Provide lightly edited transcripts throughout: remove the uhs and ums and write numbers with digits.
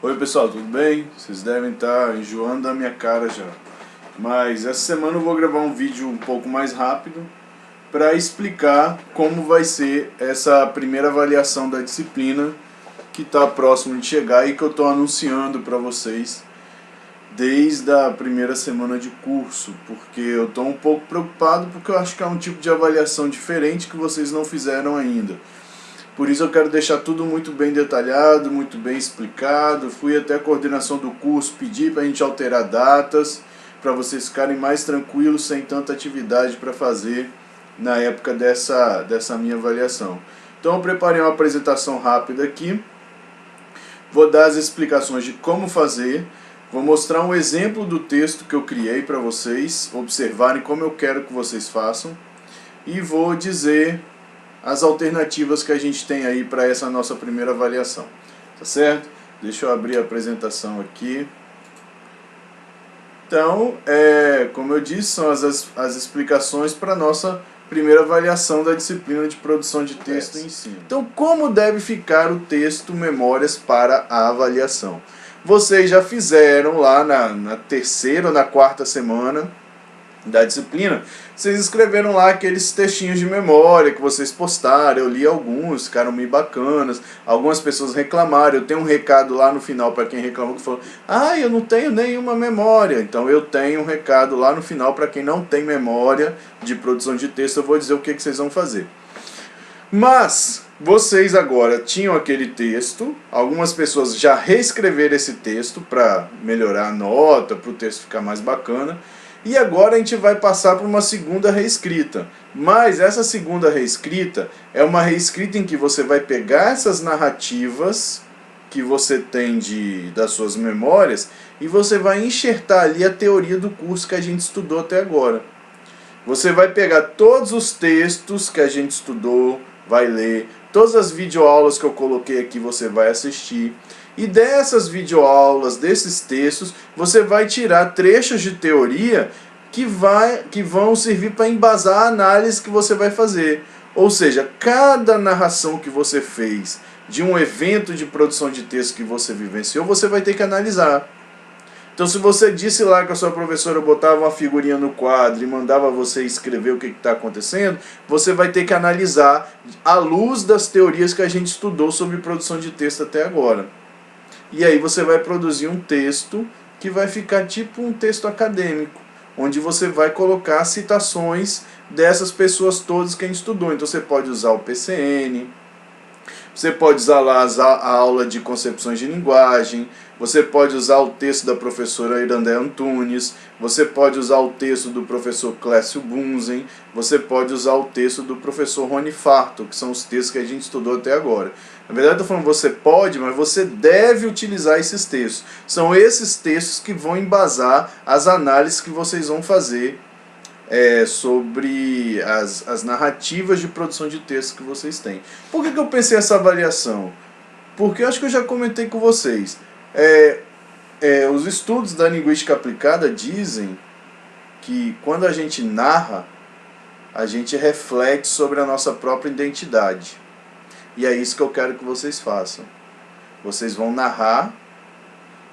Oi pessoal, tudo bem? Vocês devem estar enjoando da minha cara já. Mas essa semana eu vou gravar um vídeo um pouco mais rápido para explicar como vai ser essa primeira avaliação da disciplina que está próximo de chegar e que eu estou anunciando para vocês desde a primeira semana de curso, porque eu estou um pouco preocupado porque eu acho que é um tipo de avaliação diferente que vocês não fizeram ainda. Por isso eu quero deixar tudo muito bem detalhado, muito bem explicado. Fui até a coordenação do curso, pedi para a gente alterar datas, para vocês ficarem mais tranquilos, sem tanta atividade para fazer na época dessa minha avaliação. Então eu preparei uma apresentação rápida aqui, vou dar as explicações de como fazer, vou mostrar um exemplo do texto que eu criei para vocês observarem como eu quero que vocês façam e vou dizer as alternativas que a gente tem aí para essa nossa primeira avaliação, tá certo? Deixa eu abrir a apresentação aqui. Então, como eu disse, são as explicações para a nossa primeira avaliação da disciplina de produção de texto em ensino. Então, como deve ficar o texto Memórias para a avaliação? Vocês já fizeram lá na terceira ou na quarta semana da disciplina, vocês escreveram lá aqueles textinhos de memória que vocês postaram, eu li alguns, ficaram meio bacanas, algumas pessoas reclamaram, eu tenho um recado lá no final para quem reclamou, que falou, eu não tenho nenhuma memória, então eu tenho um recado lá no final para quem não tem memória de produção de texto, eu vou dizer o que vocês vão fazer. Mas vocês agora tinham aquele texto, algumas pessoas já reescreveram esse texto para melhorar a nota, para o texto ficar mais bacana. E agora a gente vai passar por uma segunda reescrita. Mas essa segunda reescrita é uma reescrita em que você vai pegar essas narrativas que você tem das suas memórias e você vai enxertar ali a teoria do curso que a gente estudou até agora. Você vai pegar todos os textos que a gente estudou, vai ler, todas as videoaulas que eu coloquei aqui você vai assistir. E dessas videoaulas, desses textos, você vai tirar trechos de teoria que vão servir para embasar a análise que você vai fazer. Ou seja, cada narração que você fez de um evento de produção de texto que você vivenciou, você vai ter que analisar. Então, se você disse lá que a sua professora botava uma figurinha no quadro e mandava você escrever o que está acontecendo, você vai ter que analisar à luz das teorias que a gente estudou sobre produção de texto até agora. E aí você vai produzir um texto que vai ficar tipo um texto acadêmico, onde você vai colocar citações dessas pessoas todas que a gente estudou. Então você pode usar o PCN, você pode usar lá a aula de concepções de linguagem, você pode usar o texto da professora Irandé Antunes, você pode usar o texto do professor Clécio Bunzen, você pode usar o texto do professor Rony Farto, que são os textos que a gente estudou até agora. Na verdade, eu estou falando você pode, mas você deve utilizar esses textos. São esses textos que vão embasar as análises que vocês vão fazer sobre as narrativas de produção de texto que vocês têm. Por que eu pensei essa avaliação? Porque eu acho que eu já comentei com vocês. Os estudos da linguística aplicada dizem que quando a gente narra, a gente reflete sobre a nossa própria identidade. E é isso que eu quero que vocês façam. Vocês vão narrar,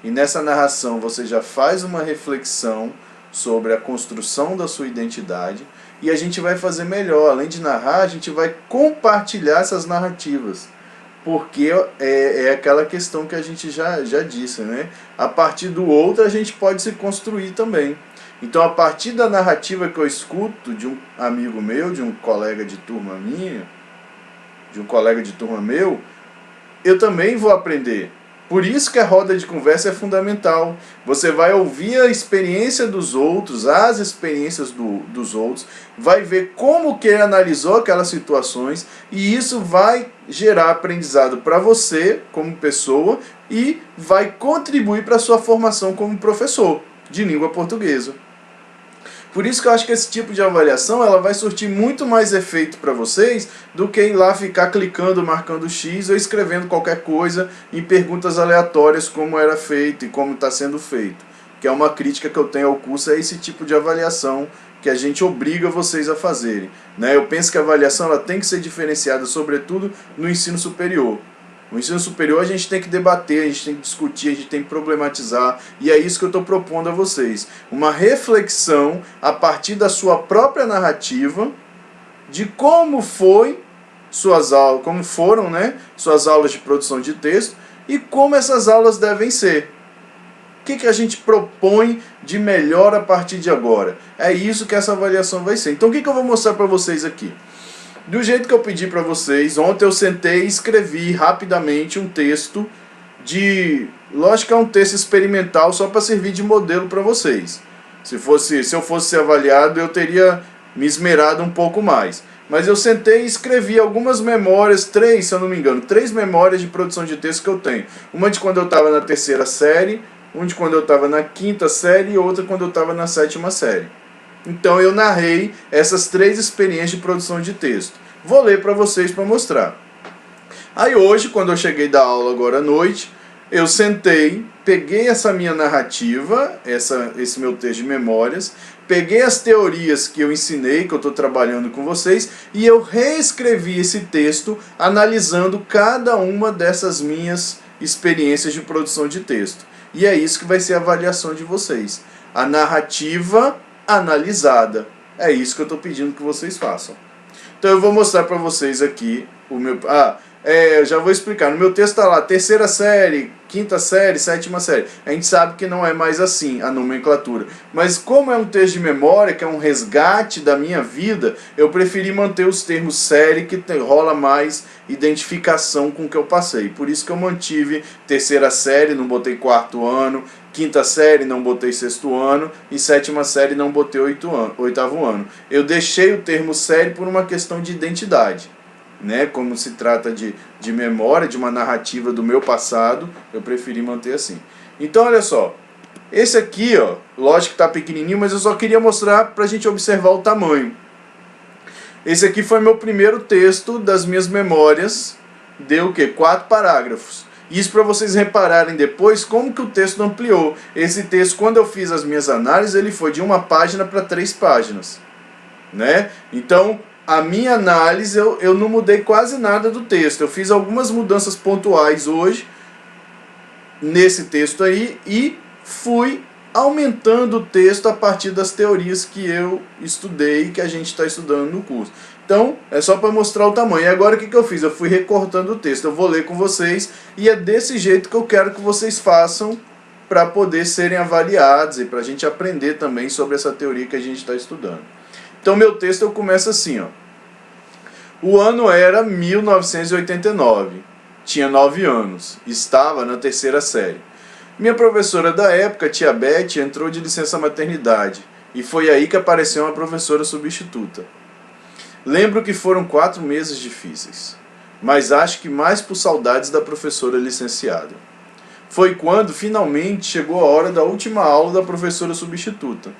e nessa narração você já faz uma reflexão sobre a construção da sua identidade, e a gente vai fazer melhor. Além de narrar, a gente vai compartilhar essas narrativas. Porque é aquela questão que a gente já disse, né? A partir do outro a gente pode se construir também. Então, a partir da narrativa que eu escuto de um amigo meu, de um colega de turma minha, de um colega de turma meu, eu também vou aprender. Por isso que a roda de conversa é fundamental. Você vai ouvir a experiência dos outros, as experiências dos outros, vai ver como que ele analisou aquelas situações, e isso vai gerar aprendizado para você como pessoa e vai contribuir para a sua formação como professor de língua portuguesa. Por isso que eu acho que esse tipo de avaliação ela vai surtir muito mais efeito para vocês do que ir lá ficar clicando, marcando X ou escrevendo qualquer coisa em perguntas aleatórias como era feito e como está sendo feito. Que é uma crítica que eu tenho ao curso, é esse tipo de avaliação que a gente obriga vocês a fazerem. Eu penso que a avaliação ela tem que ser diferenciada, sobretudo no ensino superior. O ensino superior a gente tem que debater, a gente tem que discutir, a gente tem que problematizar, e é isso que eu estou propondo a vocês. Uma reflexão a partir da sua própria narrativa de como foi suas aulas, como foram, né, suas aulas de produção de texto e como essas aulas devem ser. O que a gente propõe de melhor a partir de agora? É isso que essa avaliação vai ser. Então o que eu vou mostrar para vocês aqui? Do jeito que eu pedi para vocês, ontem eu sentei e escrevi rapidamente um texto de... Lógico que é um texto experimental só para servir de modelo para vocês. Se eu fosse ser avaliado, eu teria me esmerado um pouco mais. Mas eu sentei e escrevi algumas memórias, 3, se eu não me engano, 3 memórias de produção de texto que eu tenho. Uma de quando eu estava na 3ª série, uma de quando eu estava na 5ª série e outra quando eu estava na 7ª série. Então eu narrei essas 3 experiências de produção de texto. Vou ler para vocês para mostrar. Aí hoje, quando eu cheguei da aula agora à noite, eu sentei, peguei essa minha narrativa, esse meu texto de memórias, peguei as teorias que eu ensinei, que eu estou trabalhando com vocês, e eu reescrevi esse texto analisando cada uma dessas minhas experiências de produção de texto. E é isso que vai ser a avaliação de vocês. A narrativa analisada. É isso que eu estou pedindo que vocês façam. Então eu vou mostrar para vocês aqui o meu... eu já vou explicar. No meu texto está lá 3ª série, 5ª série, 7ª série. A gente sabe que não é mais assim a nomenclatura. Mas como é um texto de memória, que é um resgate da minha vida, eu preferi manter os termos série, que rola mais identificação com o que eu passei. Por isso que eu mantive 3ª série, não botei 4º ano, 5ª série não botei 6º ano e 7ª série não botei 8º ano. Eu deixei o termo série por uma questão de identidade. Né, como se trata de memória, de uma narrativa do meu passado, eu preferi manter assim. Então olha só, esse aqui, ó, lógico que está pequenininho, mas eu só queria mostrar para a gente observar o tamanho. Esse aqui foi meu primeiro texto das minhas memórias, deu o quê? 4 parágrafos. Isso para vocês repararem depois como que o texto ampliou. Esse texto, quando eu fiz as minhas análises, ele foi de 1 página para 3 páginas. Né? Então, a minha análise, eu não mudei quase nada do texto. Eu fiz algumas mudanças pontuais hoje, nesse texto aí, e fui aumentando o texto a partir das teorias que eu estudei, que a gente está estudando no curso. Então, é só para mostrar o tamanho. E agora o que eu fiz? Eu fui recortando o texto. Eu vou ler com vocês, e é desse jeito que eu quero que vocês façam para poder serem avaliados e para a gente aprender também sobre essa teoria que a gente está estudando. Então, meu texto eu começo assim, ó. O ano era 1989, tinha 9 anos, estava na 3ª série. Minha professora da época, tia Beth, entrou de licença maternidade, e foi aí que apareceu uma professora substituta. Lembro que foram 4 meses difíceis, mas acho que mais por saudades da professora licenciada. Foi quando, finalmente, chegou a hora da última aula da professora substituta.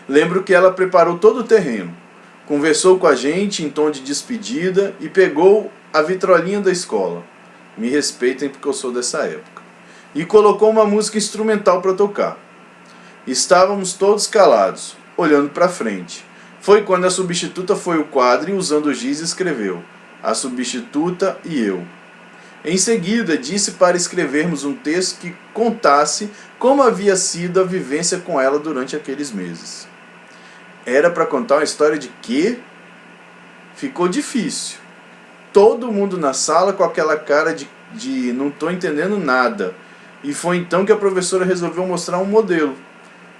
Lembro que ela preparou todo o terreno. Conversou com a gente em tom de despedida e pegou a vitrolinha da escola. Me respeitem porque eu sou dessa época. E colocou uma música instrumental para tocar. Estávamos todos calados, olhando para frente. Foi quando a substituta foi ao quadro e, usando o giz, escreveu: a substituta e eu. Em seguida, disse para escrevermos um texto que contasse como havia sido a vivência com ela durante aqueles meses. Era para contar uma história de quê? Ficou difícil. Todo mundo na sala com aquela cara de não estou entendendo nada. E foi então que a professora resolveu mostrar um modelo,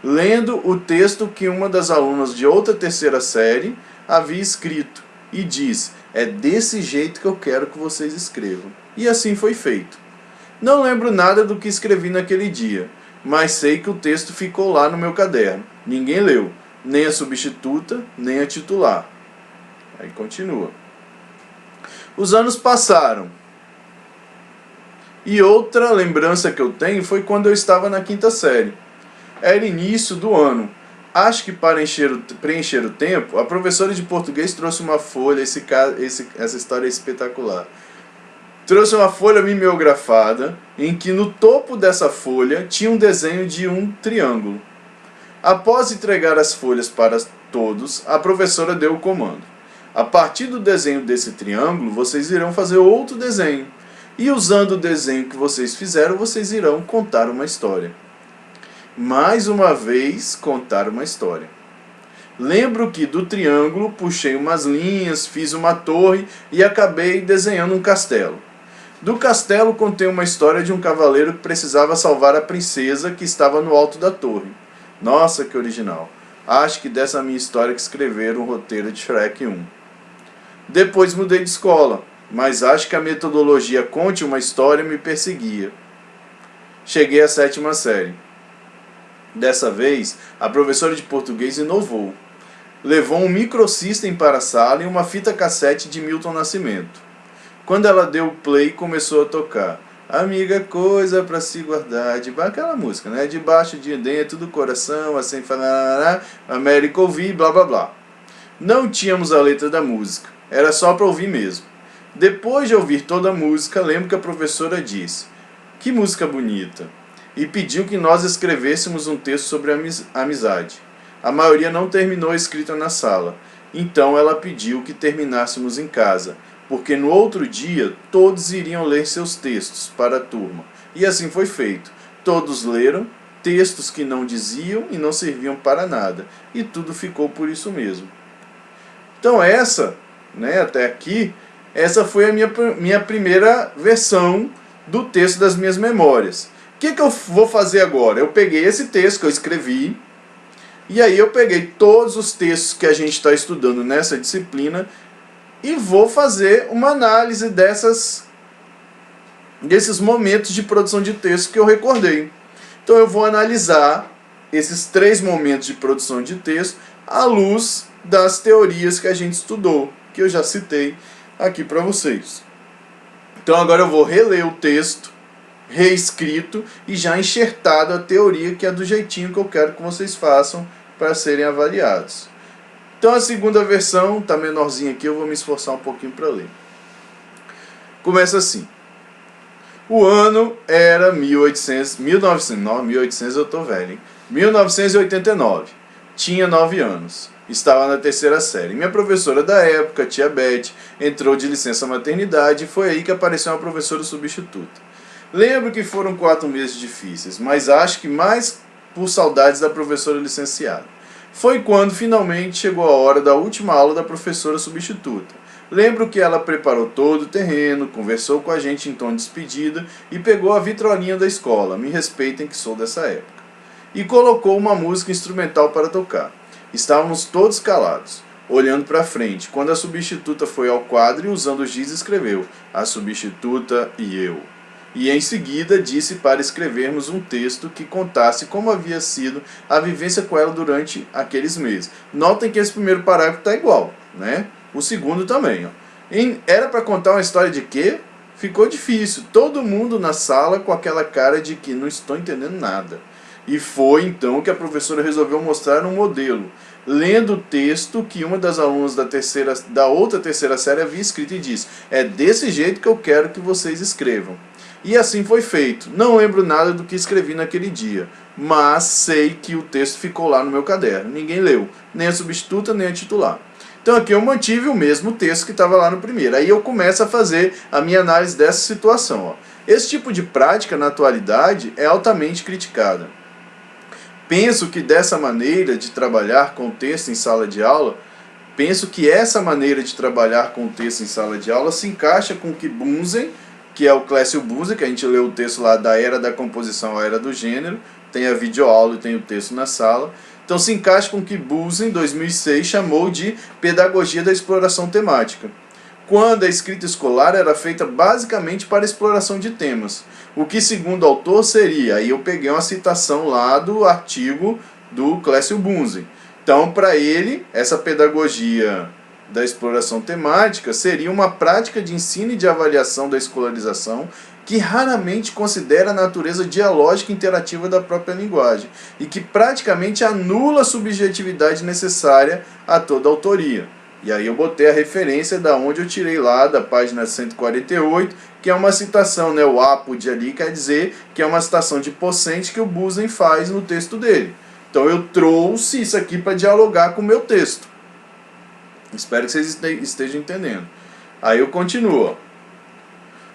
lendo o texto que uma das alunas de outra 3ª série havia escrito. E diz: é desse jeito que eu quero que vocês escrevam. E assim foi feito. Não lembro nada do que escrevi naquele dia, mas sei que o texto ficou lá no meu caderno. Ninguém leu. Nem a substituta, nem a titular. Aí continua. Os anos passaram. E outra lembrança que eu tenho foi quando eu estava na 5ª série. Era início do ano. Acho que para preencher o tempo, a professora de português trouxe uma folha, essa história é espetacular. Trouxe uma folha mimeografada, em que no topo dessa folha tinha um desenho de um triângulo. Após entregar as folhas para todos, a professora deu o comando. A partir do desenho desse triângulo, vocês irão fazer outro desenho. E usando o desenho que vocês fizeram, vocês irão contar uma história. Mais uma vez, contar uma história. Lembro que do triângulo puxei umas linhas, fiz uma torre e acabei desenhando um castelo. Do castelo contei uma história de um cavaleiro que precisava salvar a princesa que estava no alto da torre. Nossa, que original. Acho que dessa minha história que escreveram o roteiro de Shrek 1. Depois mudei de escola, mas acho que a metodologia conte uma história me perseguia. Cheguei à 7ª série. Dessa vez, a professora de português inovou. Levou um microsystem para a sala e uma fita cassete de Milton Nascimento. Quando ela deu play, começou a tocar. Amiga, coisa pra se guardar. Aquela música, né? Debaixo de dentro do coração, assim, América ouvir, blá blá blá. Não tínhamos a letra da música. Era só pra ouvir mesmo. Depois de ouvir toda a música, lembro que a professora disse: que música bonita. E pediu que nós escrevêssemos um texto sobre amizade. A maioria não terminou a escrita na sala. Então ela pediu que terminássemos em casa, porque no outro dia todos iriam ler seus textos para a turma. E assim foi feito. Todos leram textos que não diziam e não serviam para nada. E tudo ficou por isso mesmo. Então até aqui, essa foi a minha primeira versão do texto das minhas memórias. O que eu vou fazer agora? Eu peguei esse texto que eu escrevi, e aí eu peguei todos os textos que a gente está estudando nessa disciplina e vou fazer uma análise desses momentos de produção de texto que eu recordei. Então eu vou analisar esses 3 momentos de produção de texto à luz das teorias que a gente estudou, que eu já citei aqui para vocês. Então agora eu vou reler o texto, reescrito e já enxertado a teoria, que é do jeitinho que eu quero que vocês façam para serem avaliados. Então a segunda versão está menorzinha aqui, eu vou me esforçar um pouquinho para ler. Começa assim. O ano era 1800 eu tô velho, hein? 1989. Tinha 9 anos. Estava na 3ª série. Minha professora da época, tia Beth, entrou de licença maternidade e foi aí que apareceu uma professora substituta. Lembro que foram 4 meses difíceis, mas acho que mais por saudades da professora licenciada. Foi quando finalmente chegou a hora da última aula da professora substituta. Lembro que ela preparou todo o terreno, conversou com a gente em tom de despedida e pegou a vitrolinha da escola, me respeitem que sou dessa época, e colocou uma música instrumental para tocar. Estávamos todos calados, olhando para frente, quando a substituta foi ao quadro e usando o giz escreveu: a substituta e eu. E em seguida disse para escrevermos um texto que contasse como havia sido a vivência com ela durante aqueles meses. Notem que esse primeiro parágrafo está igual, né? O segundo também. Ó. Era para contar uma história de quê? Ficou difícil. Todo mundo na sala com aquela cara de que não estou entendendo nada. E foi então que a professora resolveu mostrar um modelo, lendo o texto que uma das alunas da outra terceira série havia escrito e disse: é desse jeito que eu quero que vocês escrevam. E assim foi feito. Não lembro nada do que escrevi naquele dia, mas sei que o texto ficou lá no meu caderno. Ninguém leu, nem a substituta, nem a titular. Então aqui eu mantive o mesmo texto que estava lá no primeiro. Aí eu começo a fazer a minha análise dessa situação. Ó. Esse tipo de prática na atualidade é altamente criticada. Penso que dessa maneira de trabalhar com o texto em sala de aula, essa maneira de trabalhar com o texto em sala de aula se encaixa com o que Bunsen, que é o Clécio Bunsen, que a gente leu o texto lá da Era da Composição à Era do Gênero, tem a videoaula e tem o texto na sala. Então se encaixa com o que Bunsen, em 2006, chamou de pedagogia da exploração temática, quando a escrita escolar era feita basicamente para exploração de temas. O que, segundo o autor, seria, aí eu peguei uma citação lá do artigo do Clécio Bunsen. Então, para ele, essa pedagogia da exploração temática seria uma prática de ensino e de avaliação da escolarização que raramente considera a natureza dialógica e interativa da própria linguagem e que praticamente anula a subjetividade necessária a toda autoria. E aí eu botei a referência da onde eu tirei lá da página 148, que é uma citação, né? O apud ali quer dizer que é uma citação de Pocente que o Bunsen faz no texto dele. Então eu trouxe isso aqui para dialogar com o meu texto. Espero que vocês estejam entendendo. Aí eu continuo.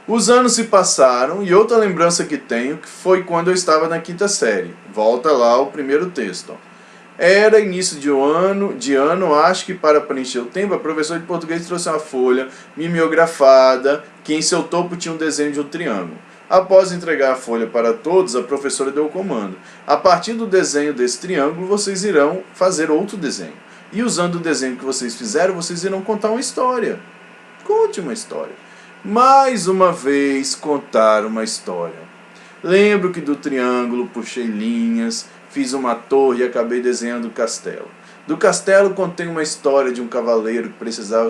Os anos se passaram e outra lembrança que tenho que foi quando eu estava na quinta série. Volta lá o primeiro texto. Era início de ano, acho que para preencher o tempo, a professora de português trouxe uma folha mimeografada que em seu topo tinha um desenho de um triângulo. Após entregar a folha para todos, a professora deu o comando. A partir do desenho desse triângulo, vocês irão fazer outro desenho. E usando o desenho que vocês fizeram, vocês irão contar uma história. Conte uma história. Mais uma vez, contar uma história. Lembro que do triângulo puxei linhas, fiz uma torre e acabei desenhando o castelo. Do castelo contei uma história de um cavaleiro que precisava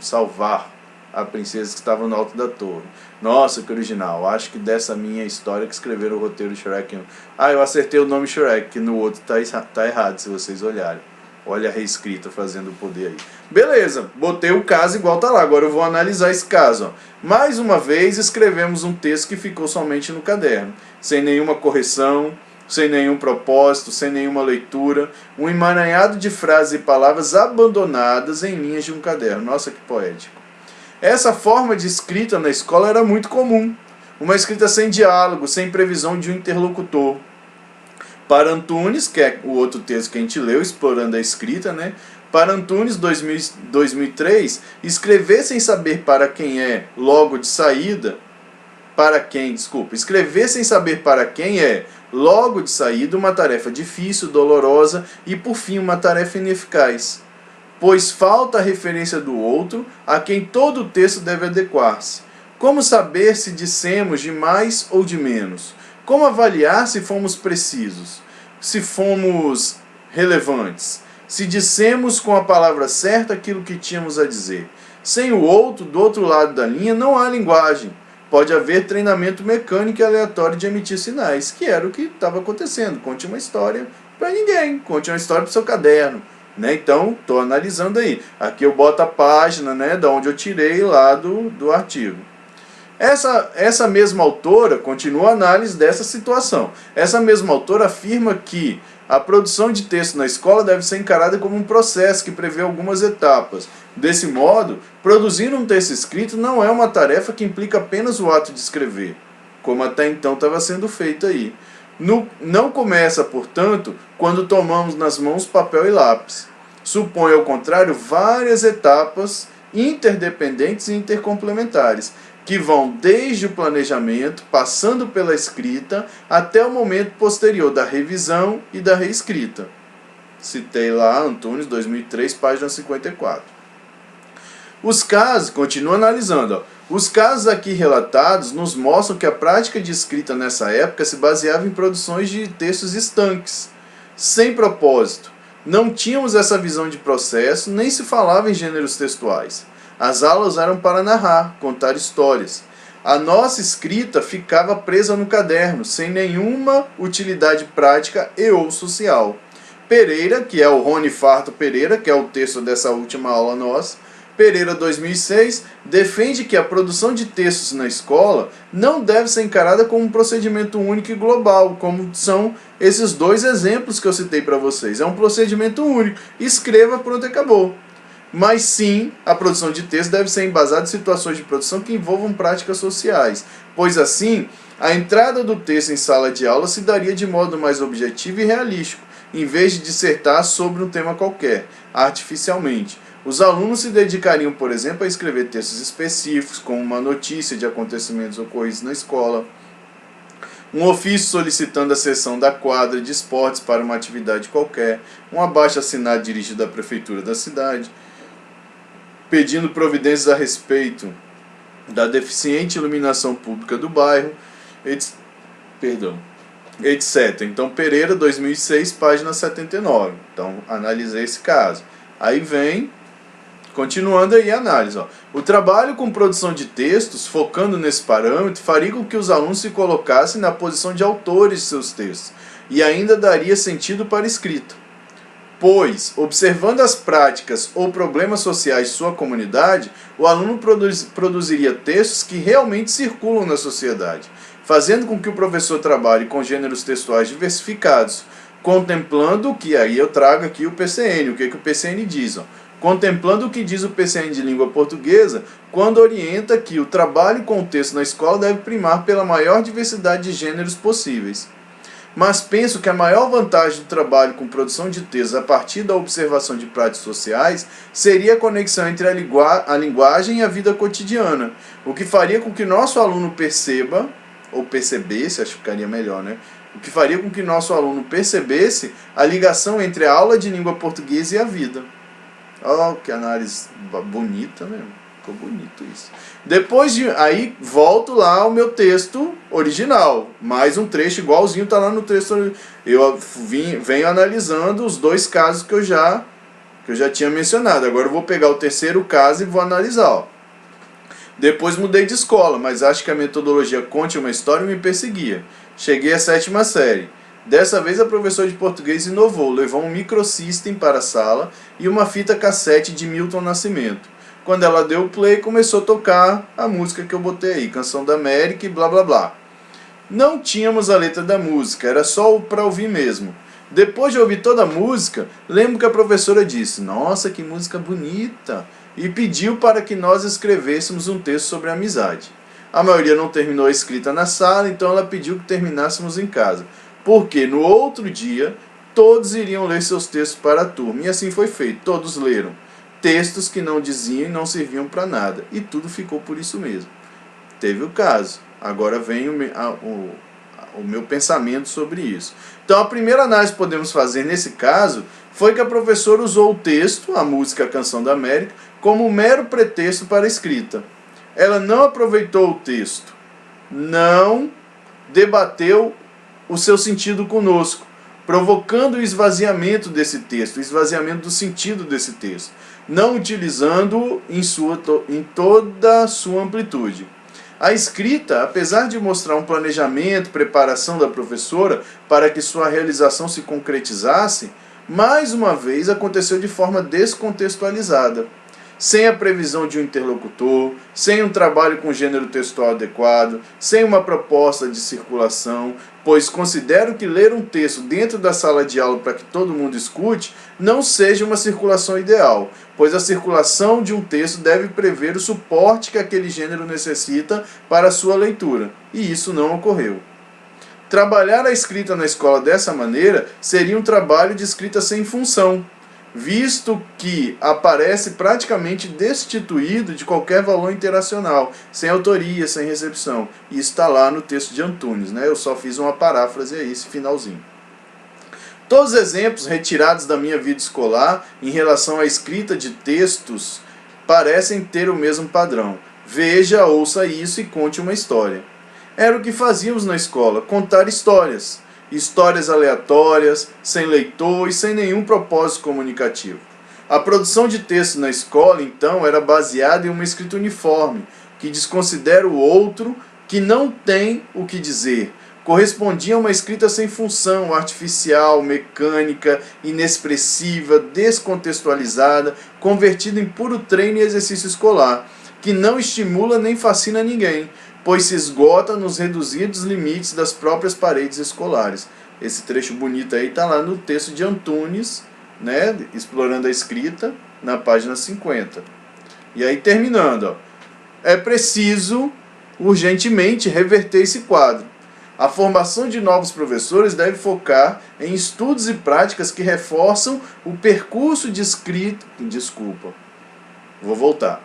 salvar a princesa que estava no alto da torre. Nossa, que original. Acho que dessa minha história que escreveram o roteiro Shrek 1. Ah, eu acertei o nome Shrek, que no outro tá errado, se vocês olharem. Olha a reescrita fazendo o poder aí. Beleza, botei o caso igual tá lá. Agora eu vou analisar esse caso. Ó. Mais uma vez escrevemos um texto que ficou somente no caderno. Sem nenhuma correção, sem nenhum propósito, sem nenhuma leitura. Um emaranhado de frases e palavras abandonadas em linhas de um caderno. Nossa, que poético. Essa forma de escrita na escola era muito comum. Uma escrita sem diálogo, sem previsão de um interlocutor. Para Antunes, que é o outro texto que a gente leu, explorando a escrita, né? Para Antunes, 2003, escrever sem saber para quem é logo de saída, escrever sem saber para quem é logo de saída uma tarefa difícil, dolorosa e, por fim, uma tarefa ineficaz, pois falta a referência do outro a quem todo o texto deve adequar-se. Como saber se dissemos de mais ou de menos? Como avaliar se fomos precisos, se fomos relevantes, se dissemos com a palavra certa aquilo que tínhamos a dizer? Sem o outro, do outro lado da linha, não há linguagem. Pode haver treinamento mecânico e aleatório de emitir sinais, que era o que estava acontecendo. Conte uma história para ninguém, conte uma história para o seu caderno. Né? Então, estou analisando aí. Aqui eu boto a página, né, da onde eu tirei lá do artigo. Essa mesma autora continua a análise dessa situação. Essa mesma autora afirma que a produção de texto na escola deve ser encarada como um processo que prevê algumas etapas. Desse modo, produzir um texto escrito não é uma tarefa que implica apenas o ato de escrever, como até então estava sendo feito aí. Não começa, portanto, quando tomamos nas mãos papel e lápis. Supõe, ao contrário, várias etapas interdependentes e intercomplementares, que vão desde o planejamento, passando pela escrita, até o momento posterior da revisão e da reescrita. Citei lá Antunes, 2003, página 54. Os casos, continuo analisando, os casos aqui relatados nos mostram que a prática de escrita nessa época se baseava em produções de textos estanques, sem propósito. Não tínhamos essa visão de processo, nem se falava em gêneros textuais. As aulas eram para narrar, contar histórias. A nossa escrita ficava presa no caderno, sem nenhuma utilidade prática e ou social. Pereira, que é o Rony Farto Pereira, que é o texto dessa última aula nossa, Pereira 2006, defende que a produção de textos na escola não deve ser encarada como um procedimento único e global, como são esses dois exemplos que eu citei para vocês. É um procedimento único. Escreva, pronto, acabou. Mas sim, a produção de texto deve ser embasada em situações de produção que envolvam práticas sociais, pois assim, a entrada do texto em sala de aula se daria de modo mais objetivo e realístico, em vez de dissertar sobre um tema qualquer, artificialmente. Os alunos se dedicariam, por exemplo, a escrever textos específicos, como uma notícia de acontecimentos ocorridos na escola, um ofício solicitando a cessão da quadra de esportes para uma atividade qualquer, um abaixo-assinado dirigido à prefeitura da cidade, pedindo providências a respeito da deficiente iluminação pública do bairro, etc. Então, Pereira, 2006, página 79. Então, analisei esse caso. Aí vem, continuando aí a análise. Ó. O trabalho com produção de textos, focando nesse parâmetro, faria com que os alunos se colocassem na posição de autores de seus textos, e ainda daria sentido para a escrita. Pois, observando as práticas ou problemas sociais de sua comunidade, o aluno produziria textos que realmente circulam na sociedade, fazendo com que o professor trabalhe com gêneros textuais diversificados, contemplando o que aí eu trago aqui o PCN, o que o PCN diz, ó, contemplando o que diz o PCN de língua portuguesa, quando orienta que o trabalho com o texto na escola deve primar pela maior diversidade de gêneros possíveis. Mas penso que a maior vantagem do trabalho com produção de textos a partir da observação de práticas sociais seria a conexão entre a linguagem e a vida cotidiana, o que faria com que nosso aluno perceba, ou percebesse, acho que ficaria melhor, né? O que faria com que nosso aluno percebesse a ligação entre a aula de língua portuguesa e a vida. Olha que análise bonita mesmo. Ficou bonito isso. Aí volto lá ao meu texto original. Mais um trecho igualzinho está lá no texto. Eu venho analisando os dois casos que eu já tinha mencionado. Agora eu vou pegar o terceiro caso e vou analisar. Ó. Depois mudei de escola, mas acho que a metodologia Conte uma História me perseguia. Cheguei à 7ª série. Dessa vez a professora de português inovou, levou um microsystem para a sala e uma fita cassete de Milton Nascimento. Quando ela deu o play, começou a tocar a música que eu botei aí, Canção da América e blá blá blá. Não tínhamos a letra da música, era só para ouvir mesmo. Depois de ouvir toda a música, lembro que a professora disse, nossa, que música bonita, e pediu para que nós escrevêssemos um texto sobre amizade. A maioria não terminou a escrita na sala, então ela pediu que terminássemos em casa, porque no outro dia todos iriam ler seus textos para a turma, e assim foi feito, todos leram. Textos que não diziam e não serviam para nada, e tudo ficou por isso mesmo. Teve o caso, agora vem o meu pensamento sobre isso. Então a primeira análise que podemos fazer nesse caso foi que a professora usou o texto, a música A Canção da América, como um mero pretexto para a escrita. Ela não aproveitou o texto, não debateu o seu sentido conosco, provocando o esvaziamento desse texto, o esvaziamento do sentido desse texto, não utilizando-o em toda a sua amplitude. A escrita, apesar de mostrar um planejamento, preparação da professora para que sua realização se concretizasse, mais uma vez aconteceu de forma descontextualizada, sem a previsão de um interlocutor, sem um trabalho com gênero textual adequado, sem uma proposta de circulação, pois considero que ler um texto dentro da sala de aula para que todo mundo escute não seja uma circulação ideal, pois a circulação de um texto deve prever o suporte que aquele gênero necessita para a sua leitura, e isso não ocorreu. Trabalhar a escrita na escola dessa maneira seria um trabalho de escrita sem função, visto que aparece praticamente destituído de qualquer valor interacional, sem autoria, sem recepção. E está lá no texto de Antunes, né? Eu só fiz uma paráfrase aí, esse finalzinho. Todos os exemplos retirados da minha vida escolar em relação à escrita de textos parecem ter o mesmo padrão. Veja, ouça isso e conte uma história. Era o que fazíamos na escola, contar histórias. Histórias aleatórias, sem leitor e sem nenhum propósito comunicativo. A produção de texto na escola, então, era baseada em uma escrita uniforme, que desconsidera o outro, que não tem o que dizer. Correspondia a uma escrita sem função, artificial, mecânica, inexpressiva, descontextualizada, convertida em puro treino e exercício escolar, que não estimula nem fascina ninguém, pois se esgota nos reduzidos limites das próprias paredes escolares. Esse trecho bonito aí está lá no texto de Antunes, né, explorando a escrita, na página 50. E aí terminando, ó, é preciso urgentemente reverter esse quadro. A formação de novos professores deve focar em estudos e práticas que reforçam o percurso de escrita...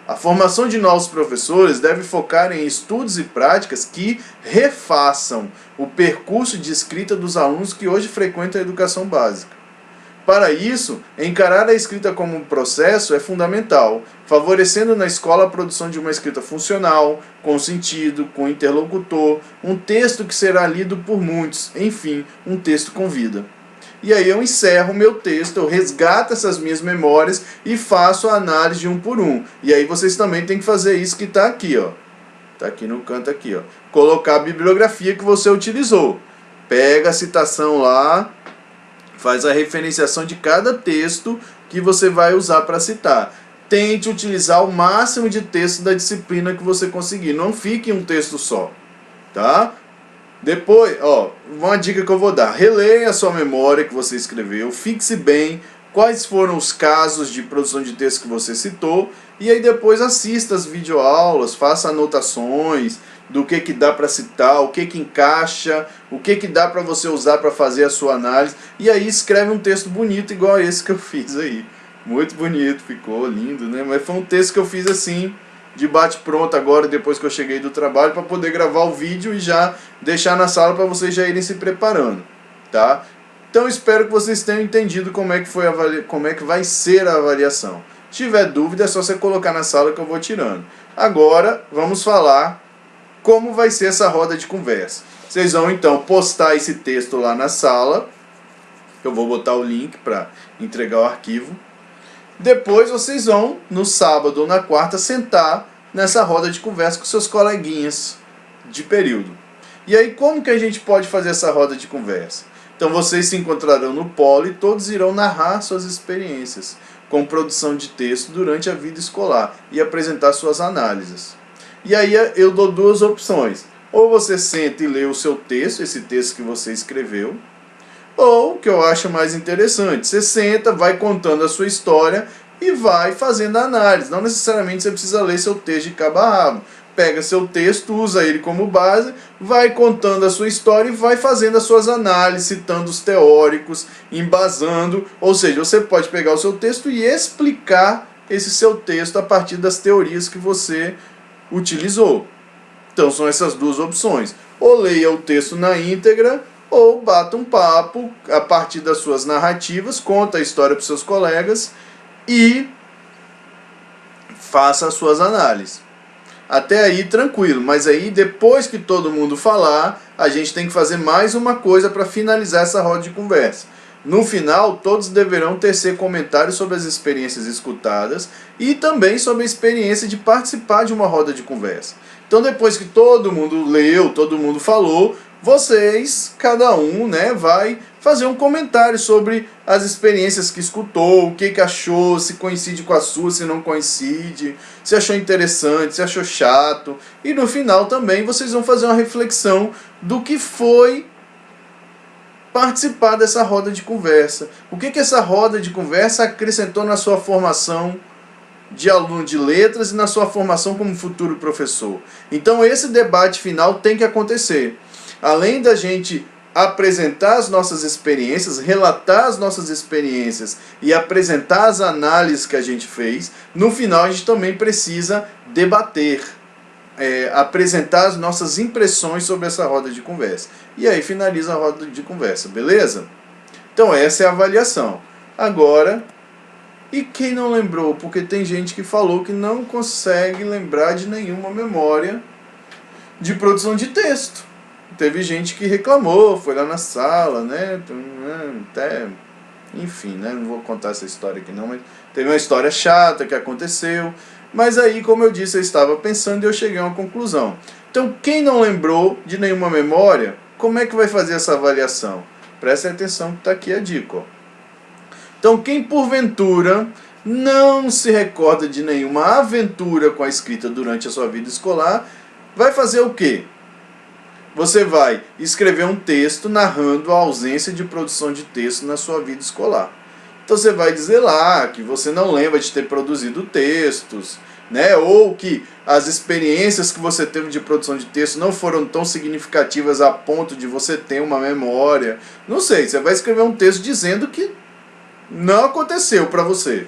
A formação de novos professores deve focar em estudos e práticas que refaçam o percurso de escrita dos alunos que hoje frequentam a educação básica. Para isso, encarar a escrita como um processo é fundamental, favorecendo na escola a produção de uma escrita funcional, com sentido, com interlocutor, um texto que será lido por muitos, enfim, um texto com vida. E aí eu encerro o meu texto, eu resgato essas minhas memórias e faço a análise de um por um. E aí vocês também têm que fazer isso que está aqui, ó. Está aqui no canto aqui, ó. Colocar a bibliografia que você utilizou. Pega a citação lá, faz a referenciação de cada texto que você vai usar para citar. Tente utilizar o máximo de texto da disciplina que você conseguir. Não fique em um texto só, tá? Depois, ó, uma dica que eu vou dar. Releia a sua memória que você escreveu, fixe bem quais foram os casos de produção de texto que você citou, e aí depois assista as videoaulas, faça anotações do que dá para citar, o que encaixa, o que dá para você usar para fazer a sua análise, e aí escreve um texto bonito igual esse que eu fiz aí. Muito bonito, ficou lindo, né? Mas foi um texto que eu fiz assim, de bate-pronto agora, depois que eu cheguei do trabalho, para poder gravar o vídeo e já deixar na sala para vocês já irem se preparando, tá? Então espero que vocês tenham entendido como é que vai ser a avaliação. Se tiver dúvida é só você colocar na sala que eu vou tirando. Agora vamos falar como vai ser essa roda de conversa. Vocês vão então postar esse texto lá na sala. Eu vou botar o link para entregar o arquivo. Depois vocês vão, no sábado ou na quarta, sentar nessa roda de conversa com seus coleguinhas de período. E aí como que a gente pode fazer essa roda de conversa? Então vocês se encontrarão no polo e todos irão narrar suas experiências com produção de texto durante a vida escolar e apresentar suas análises. E aí eu dou duas opções. Ou você senta e lê o seu texto, esse texto que você escreveu, ou, o que eu acho mais interessante, você senta, vai contando a sua história e vai fazendo a análise. Não necessariamente você precisa ler seu texto de cabo a rabo. Pega seu texto, usa ele como base, vai contando a sua história e vai fazendo as suas análises, citando os teóricos, embasando. Ou seja, você pode pegar o seu texto e explicar esse seu texto a partir das teorias que você utilizou. Então são essas duas opções. Ou leia o texto na íntegra, ou bata um papo a partir das suas narrativas, conta a história para os seus colegas e faça as suas análises. Até aí tranquilo, mas aí depois que todo mundo falar, a gente tem que fazer mais uma coisa para finalizar essa roda de conversa. No final, todos deverão tecer comentários sobre as experiências escutadas e também sobre a experiência de participar de uma roda de conversa. Então depois que todo mundo leu, todo mundo falou, vocês, cada um, né, vai fazer um comentário sobre as experiências que escutou, o que achou, se coincide com a sua, se não coincide, se achou interessante, se achou chato. E no final também vocês vão fazer uma reflexão do que foi participar dessa roda de conversa. O que essa roda de conversa acrescentou na sua formação de aluno de letras e na sua formação como futuro professor. Então esse debate final tem que acontecer. Além da gente apresentar as nossas experiências, relatar as nossas experiências e apresentar as análises que a gente fez, no final a gente também precisa debater, apresentar as nossas impressões sobre essa roda de conversa. E aí finaliza a roda de conversa, beleza? Então essa é a avaliação. Agora, e quem não lembrou? Porque tem gente que falou que não consegue lembrar de nenhuma memória de produção de texto. Teve gente que reclamou, foi lá na sala, né? Até, enfim, né? Não vou contar essa história aqui não, mas teve uma história chata que aconteceu. Mas aí, como eu disse, eu estava pensando e eu cheguei a uma conclusão. Então, quem não lembrou de nenhuma memória, como é que vai fazer essa avaliação? Prestem atenção que está aqui a dica, ó. Então, quem porventura não se recorda de nenhuma aventura com a escrita durante a sua vida escolar, vai fazer o quê? Você vai escrever um texto narrando a ausência de produção de texto na sua vida escolar. Então você vai dizer lá que você não lembra de ter produzido textos, né? Ou que as experiências que você teve de produção de texto não foram tão significativas a ponto de você ter uma memória. Não sei, você vai escrever um texto dizendo que não aconteceu para você.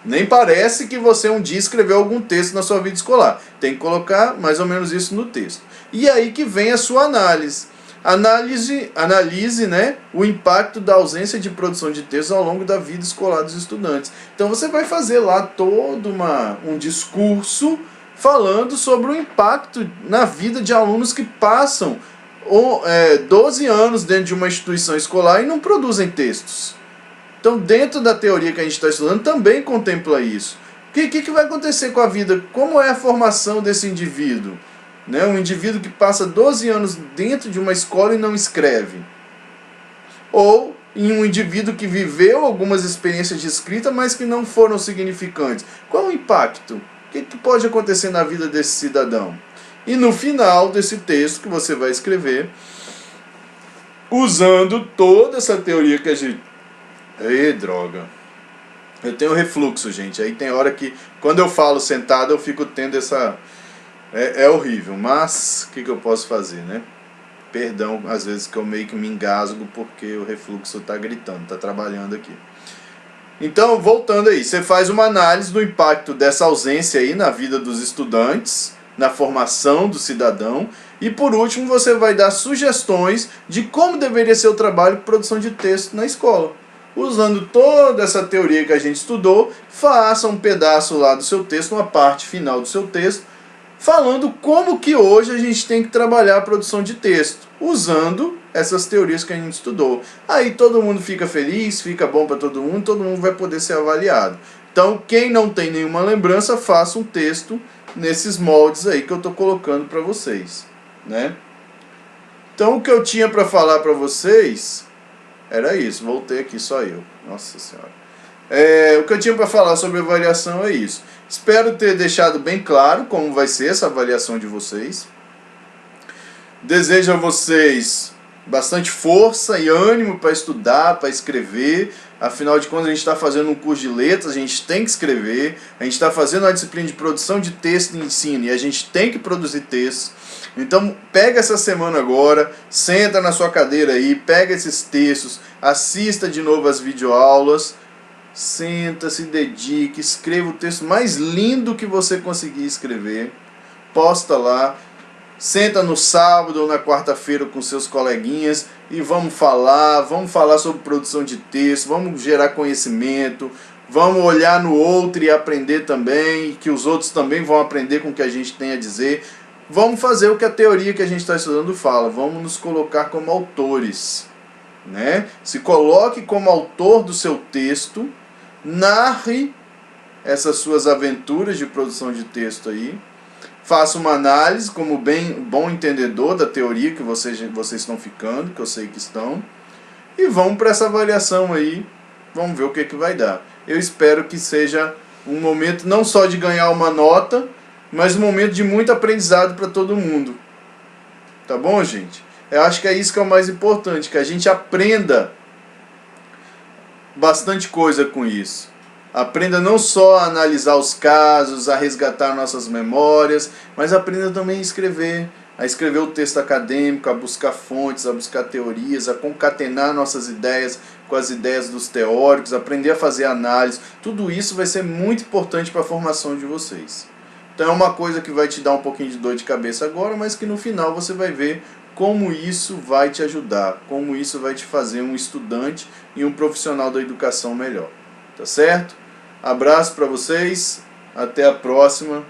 Nem parece que você um dia escreveu algum texto na sua vida escolar. Tem que colocar mais ou menos isso no texto. E aí que vem a sua análise. Analise, né, o impacto da ausência de produção de texto ao longo da vida escolar dos estudantes. Então você vai fazer lá todo um discurso falando sobre o impacto na vida de alunos que passam 12 anos dentro de uma instituição escolar e não produzem textos. Então, dentro da teoria que a gente está estudando, também contempla isso. O que vai acontecer com a vida? Como é a formação desse indivíduo? Né? Um indivíduo que passa 12 anos dentro de uma escola e não escreve. Ou em um indivíduo que viveu algumas experiências de escrita, mas que não foram significantes. Qual o impacto? O que pode acontecer na vida desse cidadão? E no final desse texto que você vai escrever, usando toda essa teoria que a gente... Ei, droga. Eu tenho refluxo, gente. Aí tem hora que, quando eu falo sentado, eu fico tendo essa... É horrível, mas o que eu posso fazer, né? Perdão, às vezes que eu meio que me engasgo porque o refluxo tá gritando, tá trabalhando aqui. Então, voltando aí, você faz uma análise do impacto dessa ausência aí na vida dos estudantes, na formação do cidadão, e por último você vai dar sugestões de como deveria ser o trabalho de produção de texto na escola. Usando toda essa teoria que a gente estudou, faça um pedaço lá do seu texto, uma parte final do seu texto, falando como que hoje a gente tem que trabalhar a produção de texto, usando essas teorias que a gente estudou. Aí todo mundo fica feliz, fica bom para todo mundo vai poder ser avaliado. Então, quem não tem nenhuma lembrança, faça um texto nesses moldes aí que eu estou colocando para vocês, né? Então, o que eu tinha para falar para vocês era isso. Voltei aqui, só eu. Nossa Senhora. O que eu tinha para falar sobre avaliação é isso. Espero ter deixado bem claro como vai ser essa avaliação de vocês. Desejo a vocês bastante força e ânimo para estudar, para escrever. Afinal de contas, a gente está fazendo um curso de letras, a gente tem que escrever. A gente está fazendo uma disciplina de produção de texto e ensino e a gente tem que produzir textos. Então, pega essa semana agora, senta na sua cadeira aí, pega esses textos, assista de novo as videoaulas. Senta, se dedique, escreva o texto mais lindo que você conseguir escrever, posta lá, senta no sábado ou na quarta-feira com seus coleguinhas e vamos falar sobre produção de texto, vamos gerar conhecimento, vamos olhar no outro e aprender também, que os outros também vão aprender com o que a gente tem a dizer. Vamos fazer o que a teoria que a gente está estudando fala, vamos nos colocar como autores, né? Se coloque como autor do seu texto, narre essas suas aventuras de produção de texto aí, faça uma análise como bom entendedor da teoria que vocês estão ficando, que eu sei que estão, e vamos para essa avaliação aí, vamos ver o que vai dar. Eu espero que seja um momento não só de ganhar uma nota, mas um momento de muito aprendizado para todo mundo. Tá bom, gente? Eu acho que é isso que é o mais importante, que a gente aprenda bastante coisa com isso. Aprenda não só a analisar os casos, a resgatar nossas memórias, mas aprenda também a escrever o texto acadêmico, a buscar fontes, a buscar teorias, a concatenar nossas ideias com as ideias dos teóricos, aprender a fazer análise. Tudo isso vai ser muito importante para a formação de vocês. Então é uma coisa que vai te dar um pouquinho de dor de cabeça agora, mas que no final você vai ver como isso vai te ajudar, como isso vai te fazer um estudante e um profissional da educação melhor. Tá certo? Abraço para vocês, até a próxima.